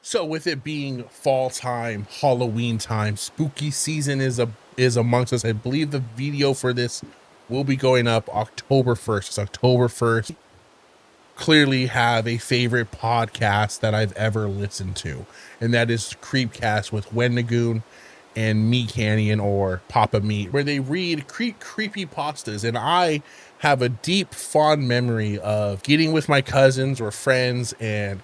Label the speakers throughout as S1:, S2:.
S1: So with it being fall time, Halloween time, spooky season is amongst us. I believe the video for this will be going up October 1st. It's October 1st. Clearly have a favorite podcast that I've ever listened to, and that is Creepcast with Wendigoon and Me Canyon or Papa Meat, where they read creepy pastas. And I have a deep fond memory of getting with my cousins or friends and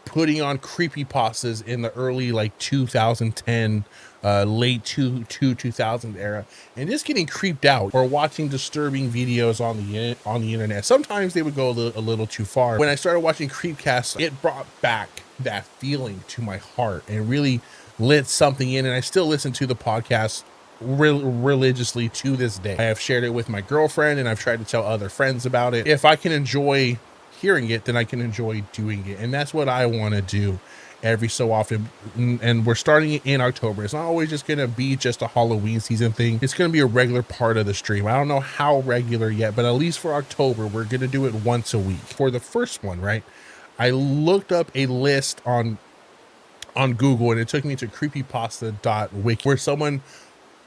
S1: putting on creepy pastas in the early like 2010 late 2000 era, and just getting creeped out or watching disturbing videos on the internet. Sometimes they would go a little too far. When I started watching Creepcast, it brought back that feeling to my heart and really lit something in, and I still listen to the podcast religiously to this day. I have shared it with my girlfriend, and I've tried to tell other friends about it. If I can enjoy hearing it, then I can enjoy doing it, and that's what I want to do every so often. And we're starting in October. It's not always just gonna be just a Halloween season thing. It's gonna be a regular part of the stream. I don't know how regular yet, but at least for October we're gonna do it once a week. For the first one, right, I looked up a list on Google, and it took me to creepypasta.wiki, where someone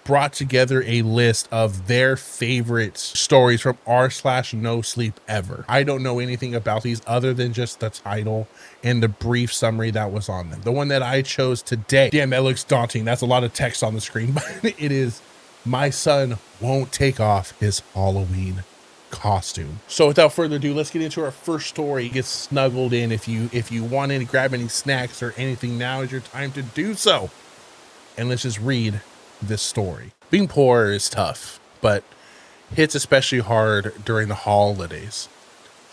S1: brought together a list of their favorite stories from r/nosleep ever. I don't know anything about these other than just the title and the brief summary that was on them. The one that I chose today, damn, that looks daunting. That's a lot of text on the screen, but it is My Son Won't Take Off His Halloween Costume. So without further ado, let's get into our first story. Get snuggled in. If you want to grab any snacks or anything, now is your time to do so. And let's just read this story. Being poor is tough, but hits especially hard during the holidays.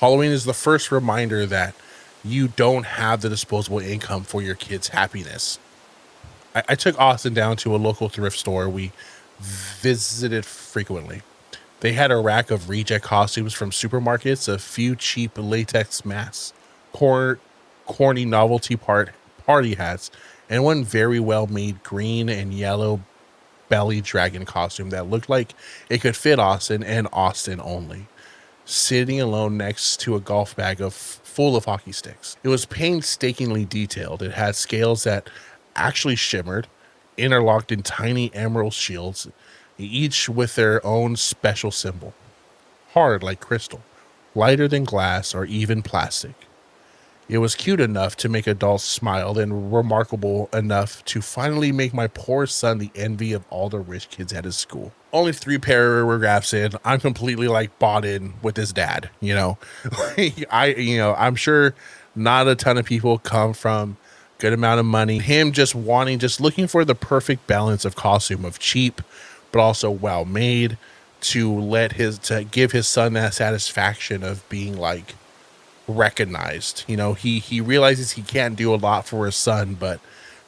S1: Halloween is the first reminder that you don't have the disposable income for your kids' happiness. I took Austin down to a local thrift store we visited frequently. They had a rack of reject costumes from supermarkets, a few cheap latex masks, corny novelty party hats, and one very well-made green and yellow belly dragon costume that looked like it could fit Austin and Austin only, sitting alone next to a golf bag full of hockey sticks. It was painstakingly detailed. It had scales that actually shimmered, interlocked in tiny emerald shields, each with their own special symbol. Hard like crystal, lighter than glass or even plastic. It was cute enough to make adults smile and remarkable enough to finally make my poor son the envy of all the rich kids at his school. Only 3 paragraphs in, I'm completely like bought in with his dad, you know. I'm sure not a ton of people come from good amount of money. Him just looking for the perfect balance of costume, of cheap but also well made, to give his son that satisfaction of being like recognized. You know, he realizes he can't do a lot for his son, but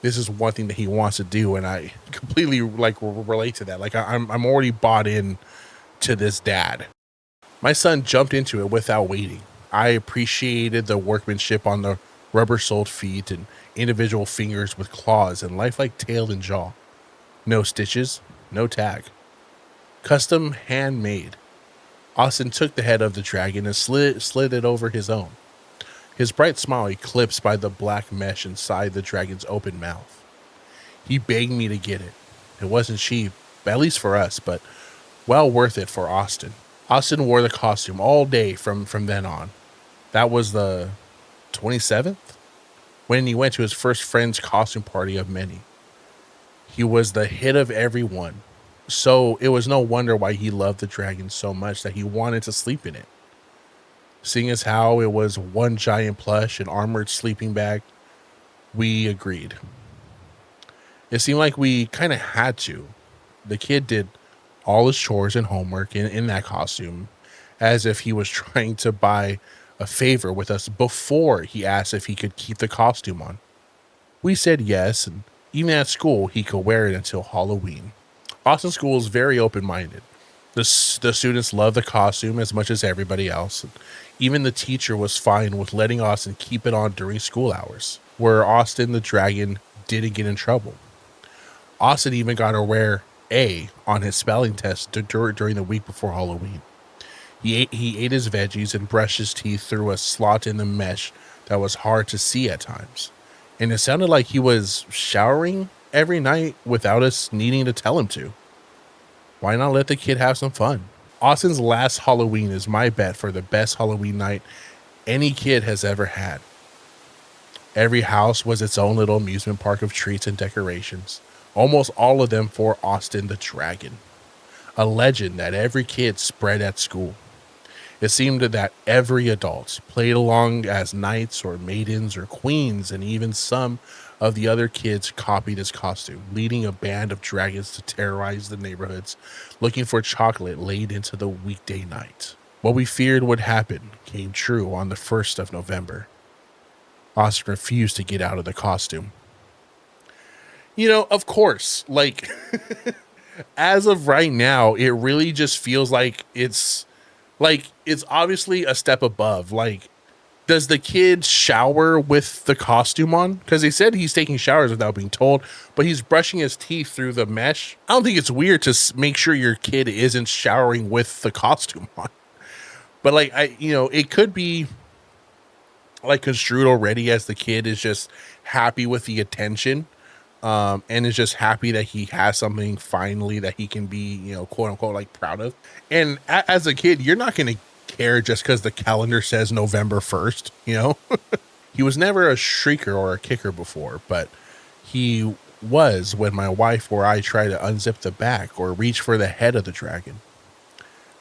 S1: this is one thing that he wants to do, and I completely like relate to that. Like I'm already bought in to this dad. My son jumped into it without waiting. I appreciated the workmanship on the rubber-soled feet and individual fingers with claws and lifelike tail and jaw. No stitches, no tag. Custom handmade. Austin took the head of the dragon and slid it over his own, his bright smile eclipsed by the black mesh inside the dragon's open mouth. He begged me to get it. It wasn't cheap, at least for us, but well worth it for Austin. Austin wore the costume all day from then on. That was the 27th, when he went to his first friend's costume party of many. He was the hit of everyone. So it was no wonder why he loved the dragon so much that he wanted to sleep in it. Seeing as how it was one giant plush and armored sleeping bag, we agreed. It seemed like we kind of had to. The kid did all his chores and homework in that costume, as if he was trying to buy a favor with us before he asked if he could keep the costume on. We said yes, and even at school, he could wear it until Halloween. Austin School is very open-minded. The students love the costume as much as everybody else. Even the teacher was fine with letting Austin keep it on during school hours, where Austin the dragon didn't get in trouble. Austin even got a rare A on his spelling test during the week before Halloween. He ate his veggies and brushed his teeth through a slot in the mesh that was hard to see at times. and it sounded like he was showering every night without us needing to tell him to. Why not let the kid have some fun? Austin's last Halloween is my bet for the best Halloween night any kid has ever had. Every house was its own little amusement park of treats and decorations, almost all of them for Austin the Dragon, a legend that every kid spread at school. It seemed that every adult played along as knights or maidens or queens, and even some of the other kids copied his costume, leading a band of dragons to terrorize the neighborhoods, looking for chocolate late into the weekday night. What we feared would happen came true on the 1st of November. Austin refused to get out of the costume. You know, of course, like, as of right now, it really just feels like it's obviously a step above. Like, does the kid shower with the costume on? Because they said he's taking showers without being told, but he's brushing his teeth through the mesh. I don't think it's weird to make sure your kid isn't showering with the costume on. But like, it could be like construed already as the kid is just happy with the attention, and is just happy that he has something finally that he can be, quote unquote, like proud of. And as a kid, you're not going to care just because the calendar says November 1st, He was never a shrieker or a kicker before, but he was when my wife or I tried to unzip the back or reach for the head of the dragon.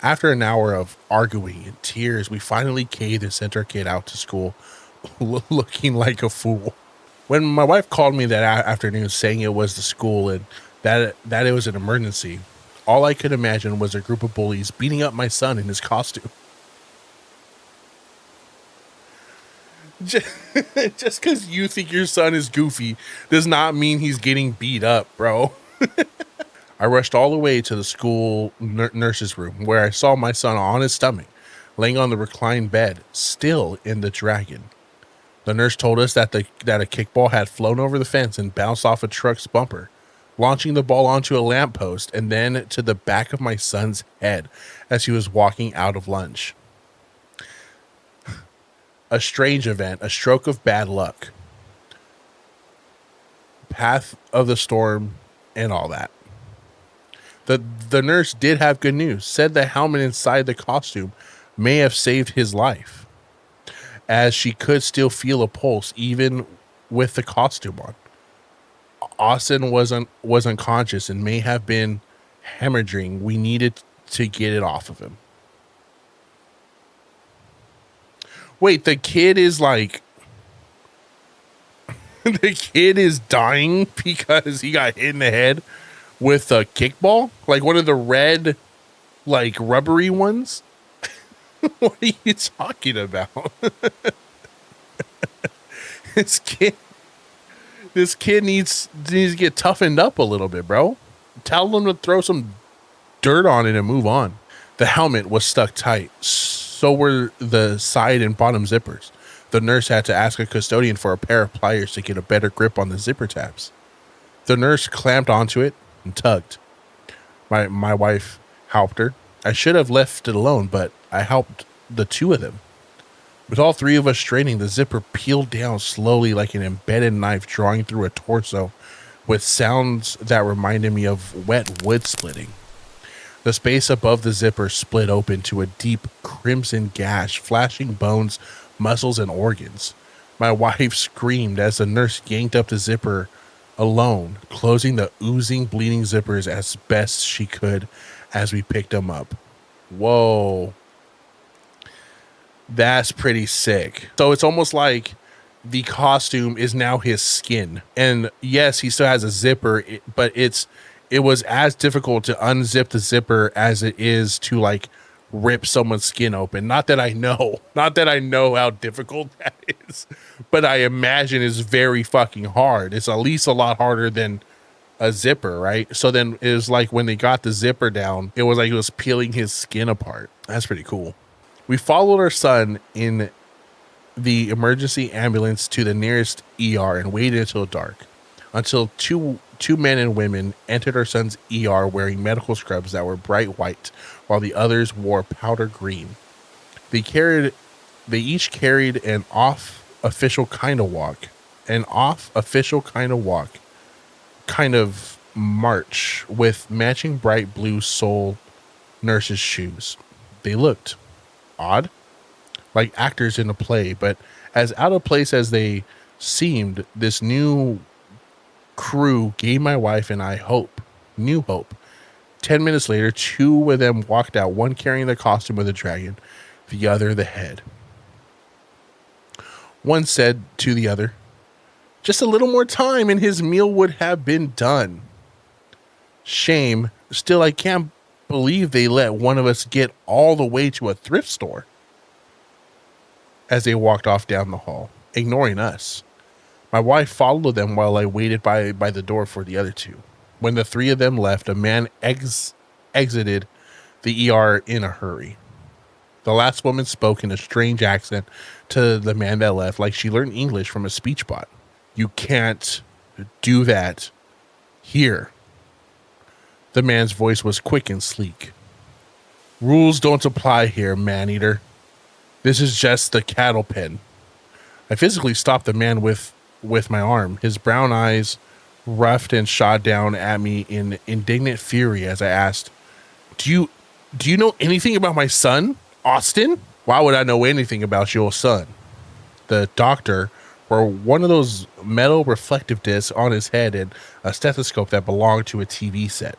S1: After an hour of arguing and tears, we finally caved and sent our kid out to school looking like a fool. When my wife called me that afternoon saying it was the school and that it was an emergency, all I could imagine was a group of bullies beating up my son in his costume. Just because you think your son is goofy does not mean he's getting beat up, bro. I rushed all the way to the school nurse's room, where I saw my son on his stomach, laying on the reclined bed, still in the dragon. The nurse told us that a kickball had flown over the fence and bounced off a truck's bumper, launching the ball onto a lamppost and then to the back of my son's head as he was walking out of lunch. A strange event, a stroke of bad luck, path of the storm, and all that. The nurse did have good news, said the helmet inside the costume may have saved his life, as she could still feel a pulse even with the costume on. Austin was unconscious and may have been hemorrhaging. We needed to get it off of him. Wait, the kid is like... the kid is dying because he got hit in the head with a kickball? Like one of the red, like rubbery ones? What are you talking about? This kid needs to get toughened up a little bit, bro. Tell them to throw some dirt on it and move on. The helmet was stuck tight. So were the side and bottom zippers. The nurse had to ask a custodian for a pair of pliers to get a better grip on the zipper tabs. The nurse clamped onto it and tugged. My wife helped her. I should have left it alone, but I helped the two of them. With all three of us straining, the zipper peeled down slowly like an embedded knife drawing through a torso, with sounds that reminded me of wet wood splitting. The space above the zipper split open to a deep crimson gash, flashing bones, muscles, and organs. My wife screamed as the nurse yanked up the zipper alone, closing the oozing, bleeding zippers as best she could as we picked them up. Whoa. That's pretty sick. So it's almost like the costume is now his skin. And yes, he still has a zipper, but it was as difficult to unzip the zipper as it is to like rip someone's skin open. Not that I know how difficult that is, but I imagine it's very fucking hard. It's at least a lot harder than a zipper, right? So then it was like when they got the zipper down, it was like it was peeling his skin apart. That's pretty cool. We followed our son in the emergency ambulance to the nearest ER and waited until dark, until two men and women entered our son's ER wearing medical scrubs that were bright white, while the others wore powder green. They each carried an off-official kind of walk, an off official kind of walk, kind of march with matching bright blue sole nurse's shoes. They looked odd, like actors in a play, but as out of place as they seemed, this new crew gave my wife and I hope, new hope. 10 minutes later, two of them walked out, one carrying the costume of the dragon, the other the head. One said to the other, "Just a little more time and his meal would have been done." Shame. Still, I can't believe they let one of us get all the way to a thrift store. As they walked off down the hall, ignoring us, my wife followed them while I waited by the door for the other two. When the three of them left, a man exited the ER in a hurry. The last woman spoke in a strange accent to the man that left, like she learned English from a speech bot. "You can't do that here." The man's voice was quick and sleek. "Rules don't apply here, man-eater. This is just the cattle pen." I physically stopped the man with my arm, his brown eyes roughed and shot down at me in indignant fury as I asked, Do you know anything about my son, Austin?" "Why would I know anything about your son?" The doctor wore one of those metal reflective discs on his head and a stethoscope that belonged to a TV set.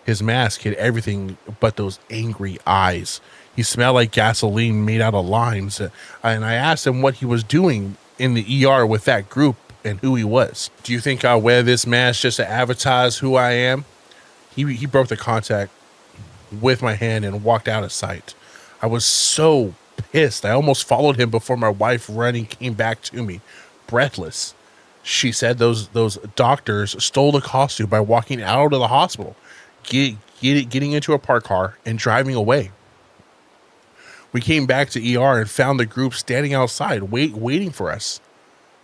S1: His mask hid everything but those angry eyes. He smelled like gasoline made out of limes, and I asked him what he was doing in the ER with that group and who he was. "Do you think I'll wear this mask just to advertise who I am?" He broke the contact with my hand and walked out of sight. I was so pissed. I almost followed him before my wife running came back to me, breathless. She said those doctors stole the costume by walking out of the hospital, getting into a parked car and driving away. We came back to ER and found the group standing outside waiting for us.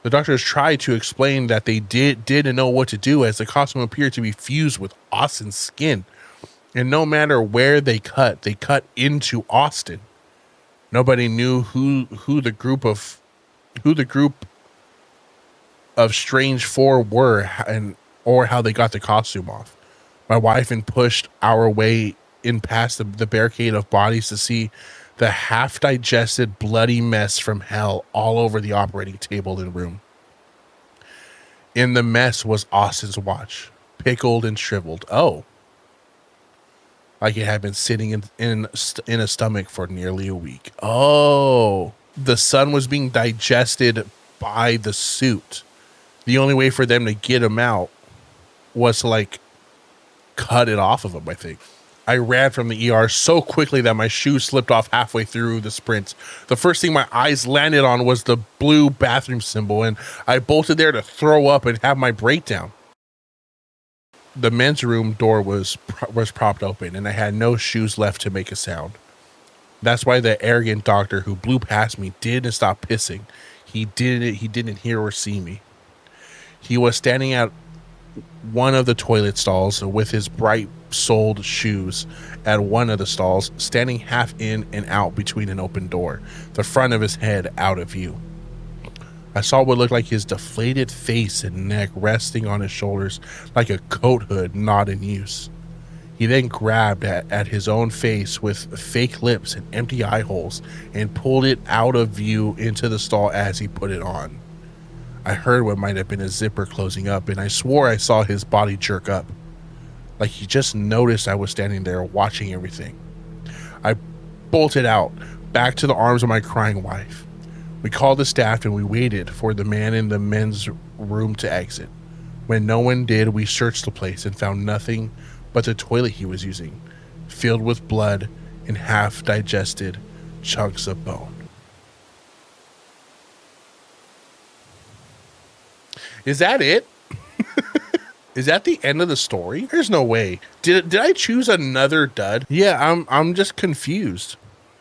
S1: The doctors tried to explain that they didn't know what to do as the costume appeared to be fused with Austin's skin. And no matter where they cut into Austin. Nobody knew who the group of strange four were or how they got the costume off. My wife and pushed our way in past the barricade of bodies to see the half-digested bloody mess from hell all over the operating table and room. In the mess was Austin's watch, pickled and shriveled. Oh, like it had been sitting in a stomach for nearly a week. Oh, the son was being digested by the suit. The only way for them to get him out was to cut it off of him, I think. I ran from the ER so quickly that my shoes slipped off halfway through the sprint. The first thing my eyes landed on was the blue bathroom symbol, and I bolted there to throw up and have my breakdown. The men's room door was propped open, and I had no shoes left to make a sound. That's why the arrogant doctor who blew past me didn't stop pissing. He didn't hear or see me. He was standing at one of the toilet stalls with his bright-soled shoes at one of the stalls, standing half in and out between an open door, the front of his head out of view. I saw what looked like his deflated face and neck resting on his shoulders like a coat hood not in use. He then grabbed at his own face with fake lips and empty eye holes and pulled it out of view into the stall as he put it on. I heard what might have been a zipper closing up, and I swore I saw his body jerk up, like he just noticed I was standing there watching everything. I bolted out, back to the arms of my crying wife. We called the staff and we waited for the man in the men's room to exit. When no one did, we searched the place and found nothing but the toilet he was using, filled with blood and half-digested chunks of bone. Is that it? Is that the end of the story? There's no way. Did I choose another dud? Yeah, I'm just confused.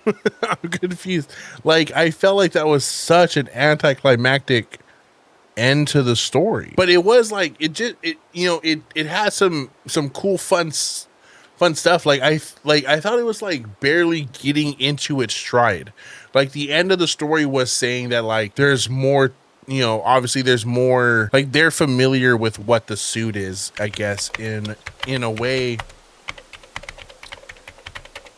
S1: I'm confused. I felt like that was such an anticlimactic end to the story. But it was it has some cool fun stuff. I thought it was barely getting into its stride. The end of the story was saying that there's more you know, obviously there's more, like, they're familiar with what the suit is, I guess, in a way.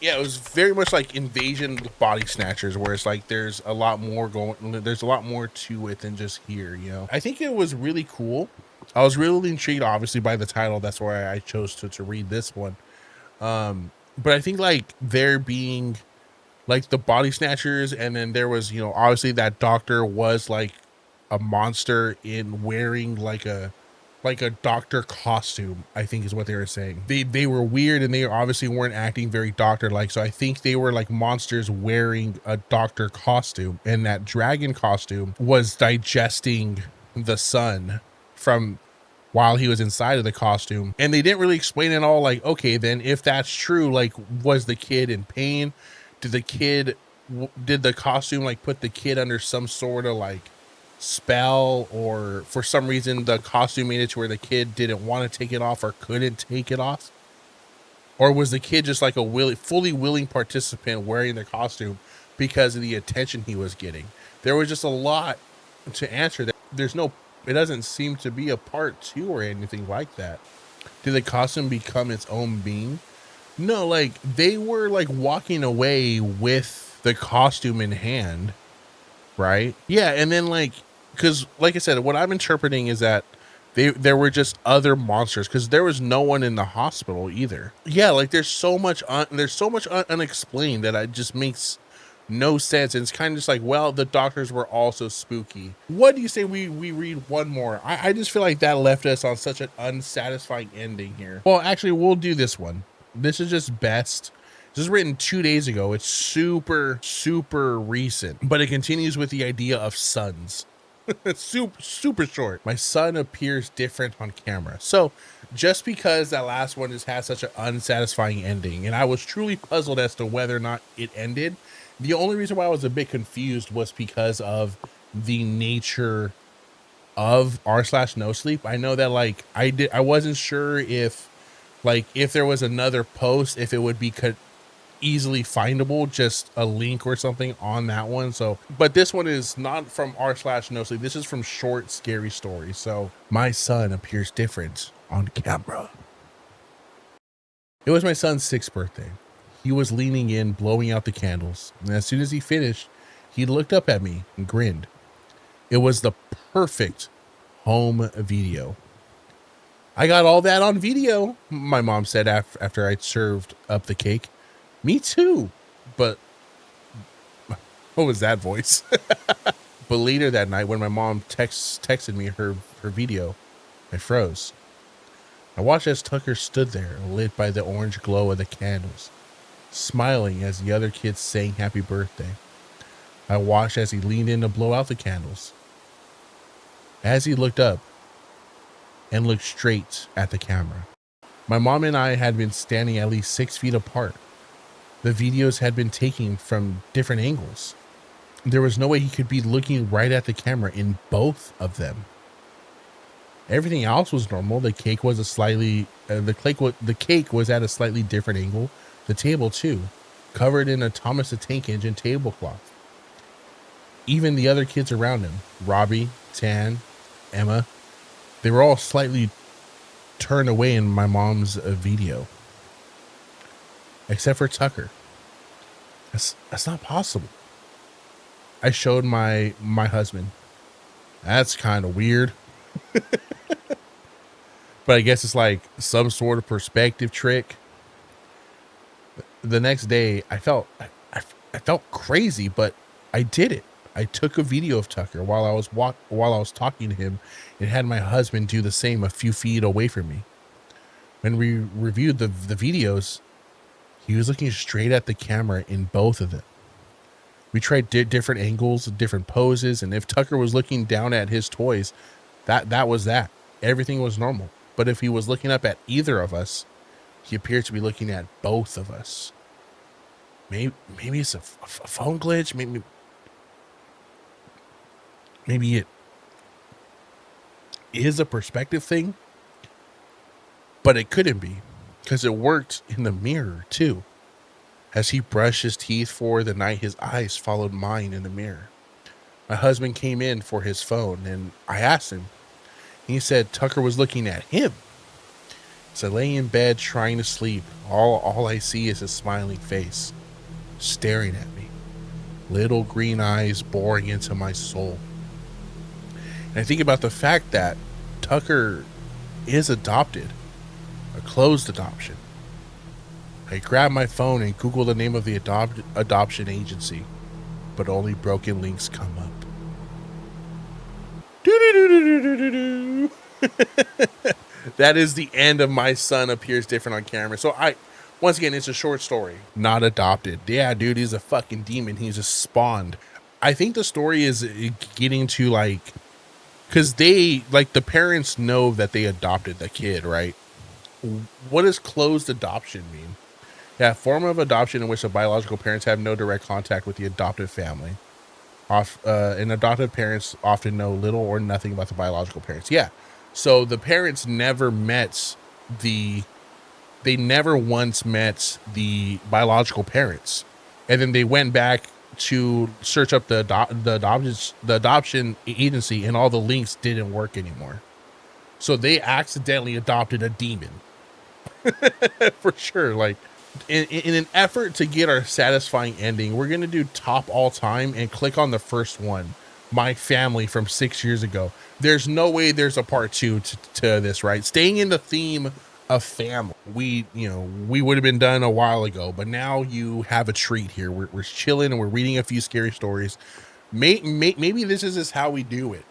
S1: Yeah, it was very much like Invasion Body Snatchers, where it's like there's a lot more there's a lot more to it than just here, you know. I think it was really cool. I was really intrigued, obviously, by the title. That's why I chose to read this one. But I think like there being like the Body Snatchers, and then there was, you know, obviously that doctor was like a monster in wearing like a doctor costume, I think is what they were saying. They were weird, and they obviously weren't acting very doctor like. So I think they were like monsters wearing a doctor costume, and that dragon costume was digesting the sun from while he was inside of the costume. And they didn't really explain it all. Like, okay, then if that's true, like, was the kid in pain? Did the costume like put the kid under some sort of like spell, or for some reason the costume made it to where the kid didn't want to take it off or couldn't take it off? Or was the kid just like a fully willing participant wearing the costume because of the attention he was getting? There was just a lot to answer that. It doesn't seem to be a part 2 or anything like that. Did the costume become its own being? No, like they were like walking away with the costume in hand, right? Yeah, and then like, because like I said, what I'm interpreting is that there were just other monsters, because there was no one in the hospital either. Yeah, like there's so much unexplained that it just makes no sense. And it's kind of just like, well, the doctors were also spooky. What do you say we read one more? I just feel like that left us on such an unsatisfying ending here. Well, actually, we'll do this one. This is just best. This is written 2 days ago. It's super recent, but it continues with the idea of suns. It's super short. My son appears different on camera. So just because that last one just has such an unsatisfying ending, and I was truly puzzled as to whether or not it ended. The only reason why I was a bit confused was because of the nature of r/nosleep. I know that like I wasn't sure if like if there was another post, if it would be easily findable, just a link or something on that one. So, but this one is not from r/nosleep. This is from Short Scary Stories. So my son appears different on camera. It was my son's 6th birthday. He was leaning in, blowing out the candles, and as soon as he finished, he looked up at me and grinned. It was the perfect home video. I got all that on video, my mom said after I'd served up the cake. Me too, but what was that voice? But later that night, when my mom texted me her video, I froze. I watched as Tucker stood there, lit by the orange glow of the candles, smiling as the other kids sang happy birthday. I watched as he leaned in to blow out the candles. As he looked up and looked straight at the camera. My mom and I had been standing at least 6 feet apart. The videos had been taken from different angles. There was no way he could be looking right at the camera in both of them. Everything else was normal. The cake was the cake was at a slightly different angle. The table too, covered in a Thomas the Tank Engine tablecloth. Even the other kids around him, Robbie, Tan, Emma, they were all slightly turned away in my mom's video. Except for Tucker. That's not possible. I showed my husband. That's kind of weird. But I guess it's like some sort of perspective trick. The next day, I felt crazy, but I did it. I took a video of Tucker while I was talking to him, and had my husband do the same a few feet away from me. When we reviewed the videos, he was looking straight at the camera in both of them. We tried different angles, different poses, and if Tucker was looking down at his toys, that was that. Everything was normal. But if he was looking up at either of us, he appeared to be looking at both of us. Maybe it's a phone glitch. Maybe it is a perspective thing. But it couldn't be, because it worked in the mirror too. As he brushed his teeth for the night, his eyes followed mine in the mirror. My husband came in for his phone, and I asked him. He said Tucker was looking at him. So I lay in bed trying to sleep. All I see is his smiling face, staring at me. Little green eyes boring into my soul. And I think about the fact that Tucker is adopted, a closed adoption. I grab my phone and Google the name of the adoption agency, but only broken links come up. That is the end of My Son Appears Different on Camera. So once again, it's a short story, not adopted. Yeah, dude, he's a fucking demon. He's just spawned. I think the story is getting to like, because they, like, the parents know that they adopted the kid, right? What does closed adoption mean? Yeah, form of adoption in which the biological parents have no direct contact with the adoptive family. And adoptive parents often know little or nothing about the biological parents. Yeah, so the parents never met they never once met the biological parents, and then they went back to search up the adoption agency, and all the links didn't work anymore. So they accidentally adopted a demon. For sure. Like, in an effort to get our satisfying ending, we're gonna do top all time and click on the first one, My Family from 6 years ago. There's no way there's a part two to this, right? Staying in the theme of family, we would have been done a while ago, but now you have a treat here. We're chilling and we're reading a few scary stories. Maybe this is just how we do it.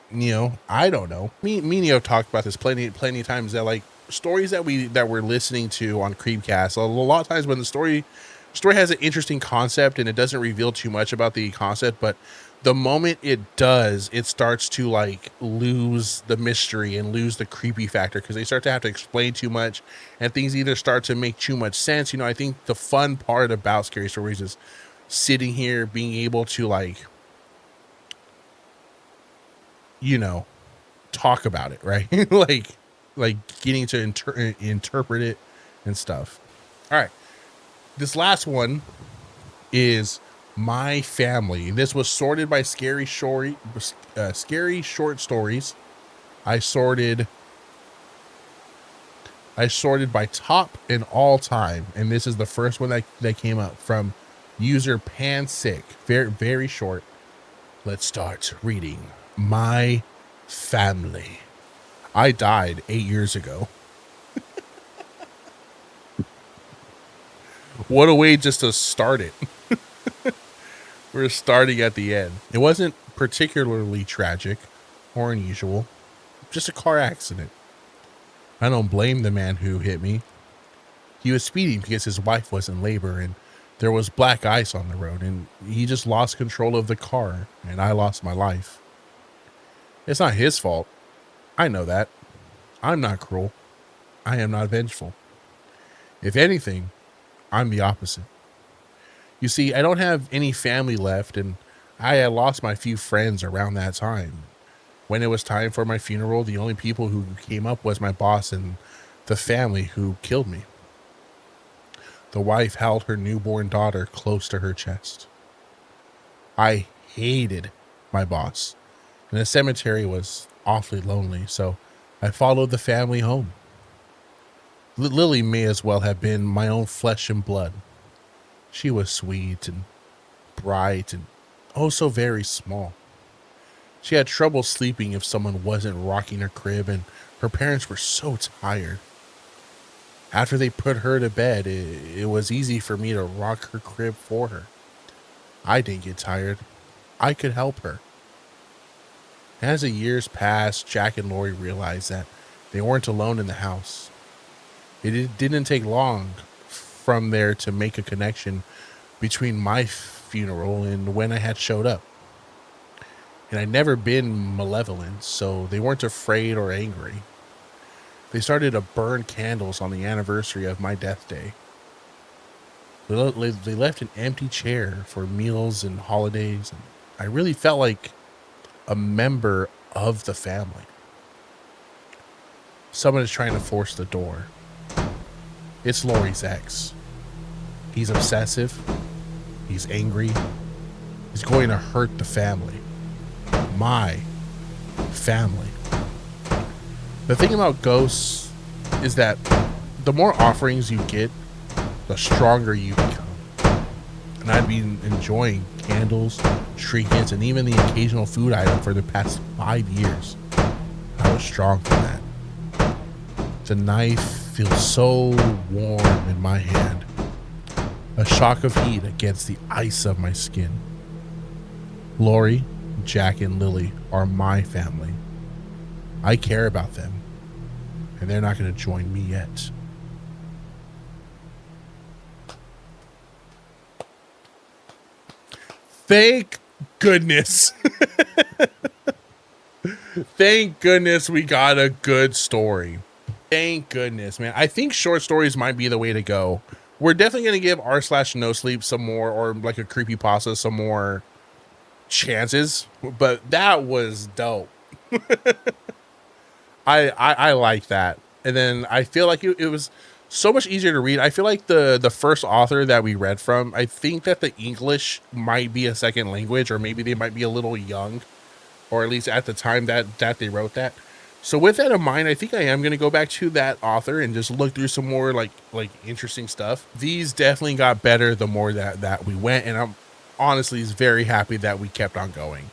S1: I don't know. Me and Neo talked about this plenty of times, that like stories that we're listening to on Creepcast, a lot of times when the story has an interesting concept and it doesn't reveal too much about the concept, but the moment it does, it starts to like lose the mystery and lose the creepy factor, because they start to have to explain too much and things either start to make too much sense. I think the fun part about scary stories is sitting here being able to like, talk about it, right? like getting to interpret it and stuff. All right, this last one is My Family. This was sorted by scary short stories. I sorted by top and all time, and this is the first one that came up from user Pansick. Very, very short. Let's start reading My Family. I died 8 years ago. What a way just to start it. We're starting at the end. It wasn't particularly tragic or unusual, just a car accident. I don't blame the man who hit me. He was speeding because his wife was in labor and there was black ice on the road, and he just lost control of the car, and I lost my life. It's not his fault. I know that. I'm not cruel. I am not vengeful. If anything, I'm the opposite. You see, I don't have any family left, and I had lost my few friends around that time. When it was time for my funeral, the only people who came up was my boss and the family who killed me. The wife held her newborn daughter close to her chest. I hated my boss, and the cemetery was awfully lonely, so I followed the family home. Lily may as well have been my own flesh and blood. She was sweet and bright and oh so very small. She had trouble sleeping if someone wasn't rocking her crib, and her parents were so tired. After they put her to bed, it was easy for me to rock her crib for her. I didn't get tired. I could help her. As the years passed, Jack and Lori realized that they weren't alone in the house. It didn't take long from there to make a connection between my funeral and when I had showed up. And I'd never been malevolent, so they weren't afraid or angry. They started to burn candles on the anniversary of my death day. They left an empty chair for meals and holidays, and I really felt like a member of the family. Someone is trying to force the door. It's Lori's ex. He's obsessive. He's angry. He's going to hurt the family. my family. The thing about ghosts is that the more offerings you get, the stronger you become. And I've been enjoying candles, trinkets, and even the occasional food item for the past 5 years. I was strong from that. The knife feels so warm in my hand, a shock of heat against the ice of my skin. Lori, Jack, and Lily are my family. I care about them, and they're not going to join me yet. Thank goodness. Thank goodness we got a good story. Thank goodness, man. I think short stories might be the way to go. We're definitely going to give r/nosleep some more, or like a creepypasta, some more chances, but that was dope. I like that. And then I feel like it was so much easier to read. I feel like the first author that we read from, I think that the English might be a second language, or maybe they might be a little young, or at least at the time that they wrote that. So with that in mind, I think I am going to go back to that author and just look through some more like interesting stuff. These definitely got better the more that we went, and I'm honestly very happy that we kept on going.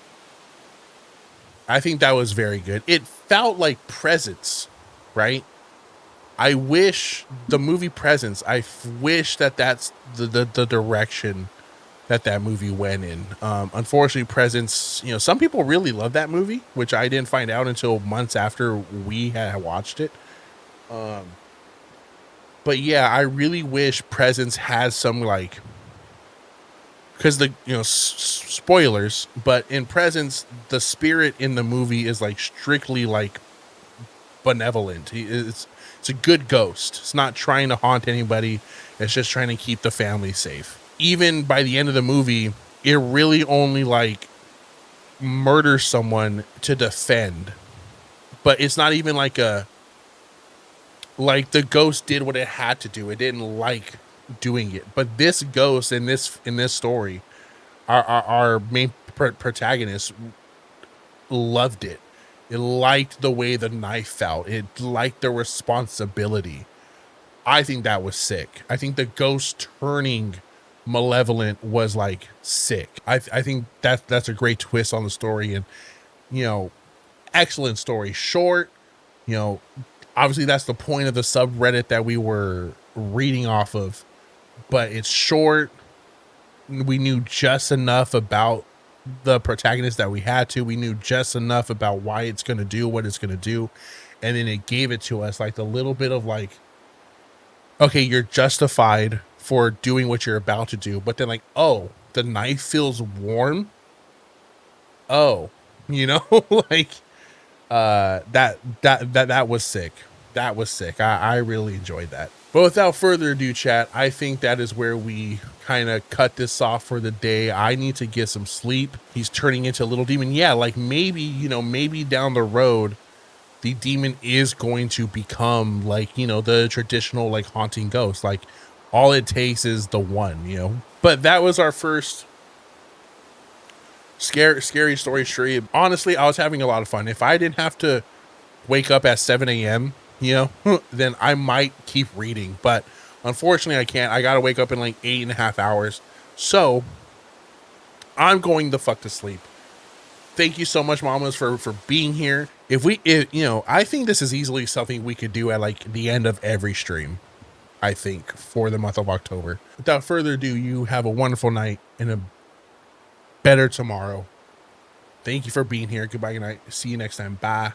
S1: I think that was very good. It felt like Presence, right? I wish the movie Presence, I wish that's the direction that movie went in. Unfortunately, Presence, some people really love that movie, which I didn't find out until months after we had watched it. But yeah, I really wish Presence has some because spoilers, but in Presence, the spirit in the movie is strictly benevolent. It's a good ghost. It's not trying to haunt anybody. It's just trying to keep the family safe. Even by the end of the movie, it really only murders someone to defend. But it's not even the ghost did what it had to do. It didn't like doing it. But this ghost in this story, our main protagonist loved it. It liked the way the knife felt. It liked the responsibility. I think that was sick. I think the ghost turning malevolent was sick. I think that's a great twist on the story, and excellent story. Short, obviously that's the point of the subreddit that we were reading off of, but it's short. We knew just enough about the protagonist that we had to. We knew just enough about why it's going to do what it's going to do, and then it gave it to us the little bit of okay, you're justified for doing what you're about to do, but then oh, the knife feels warm. Oh, that was sick. That was sick. I really enjoyed that. But without further ado, chat, I think that is where we kind of cut this off for the day. I need to get some sleep. He's turning into a little demon. Yeah, maybe, maybe down the road, the demon is going to become the traditional haunting ghost. All it takes is the one. But that was our first scary story stream. Honestly, I was having a lot of fun. If I didn't have to wake up at 7 a.m., then I might keep reading. But unfortunately, I can't. I gotta wake up in 8.5 hours. So I'm going the fuck to sleep. Thank you so much, mamas, for being here. I think this is easily something we could do at the end of every stream, I think, for the month of October. Without further ado, you have a wonderful night and a better tomorrow. Thank you for being here. Goodbye, good night. See you next time. Bye.